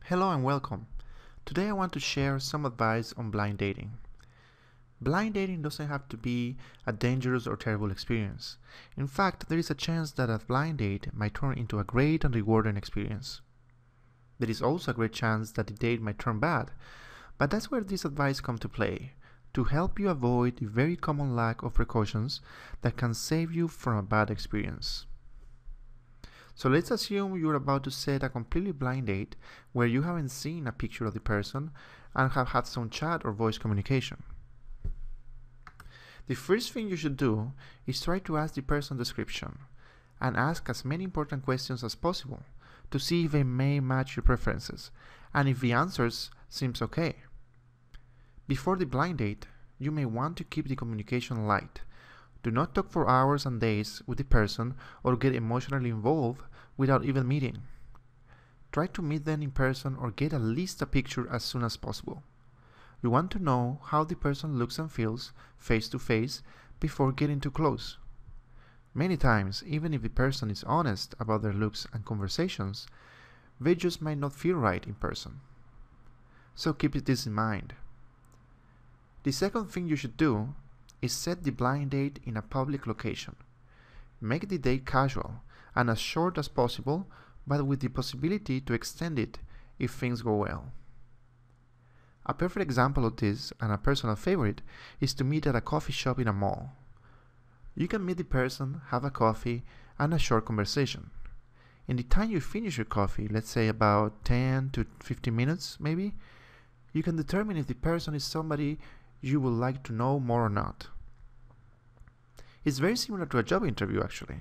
Hello and welcome. Today I want to share some advice on blind dating. Blind dating doesn't have to be a dangerous or terrible experience. In fact, there is a chance that a blind date might turn into a great and rewarding experience. There is also a great chance that the date might turn bad, but that's where this advice comes to play, to help you avoid the very common lack of precautions that can save you from a bad experience. So let's assume you're about to set a completely blind date where you haven't seen a picture of the person and have had some chat or voice communication. The first thing you should do is try to ask the person description and ask as many important questions as possible to see if they may match your preferences and if the answers seems okay. Before the blind date, you may want to keep the communication light. Do not talk for hours and days with the person or get emotionally involved without even meeting. Try to meet them in person or get at least a picture as soon as possible. You want to know how the person looks and feels face to face before getting too close. Many times, even if the person is honest about their looks and conversations, they just might not feel right in person. So keep this in mind. The second thing you should do is set the blind date in a public location. Make the date casual and as short as possible, but with the possibility to extend it if things go well. A perfect example of this, and a personal favorite, is to meet at a coffee shop in a mall. You can meet the person, have a coffee, and a short conversation. In the time you finish your coffee, let's say about 10 to 15 minutes maybe, you can determine if the person is somebody you would like to know more or not. It's very similar to a job interview actually.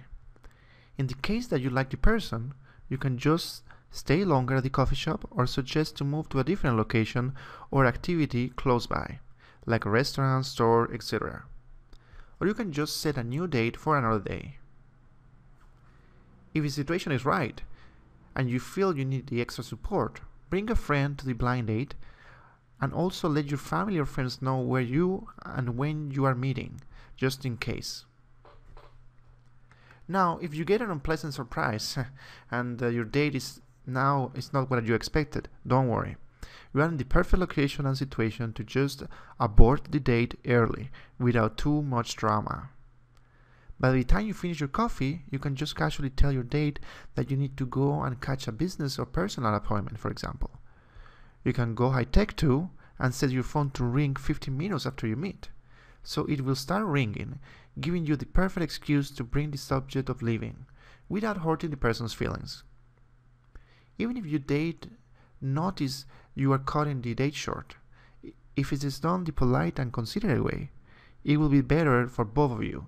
In the case that you like the person, you can just stay longer at the coffee shop or suggest to move to a different location or activity close by, like a restaurant, store, etc. Or you can just set a new date for another day. If the situation is right, and you feel you need the extra support, bring a friend to the blind date and also let your family or friends know where you and when you are meeting, just in case. Now, if you get an unpleasant surprise and your date is not what you expected, don't worry. You are in the perfect location and situation to just abort the date early without too much drama. By the time you finish your coffee, you can just casually tell your date that you need to go and catch a business or personal appointment, for example. You can go high-tech too and set your phone to ring 15 minutes after you meet. So it will start ringing, giving you the perfect excuse to bring the subject of leaving, without hurting the person's feelings. Even if your date notice you are cutting the date short, if it is done the polite and considerate way, it will be better for both of you,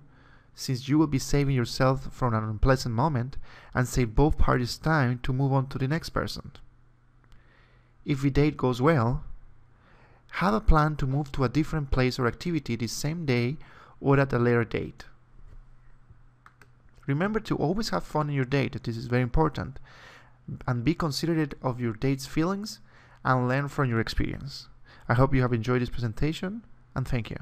since you will be saving yourself from an unpleasant moment and save both parties time to move on to the next person. If the date goes well, have a plan to move to a different place or activity the same day or at a later date. Remember to always have fun in your date, this is very important, and be considerate of your date's feelings and learn from your experience. I hope you have enjoyed this presentation, and thank you.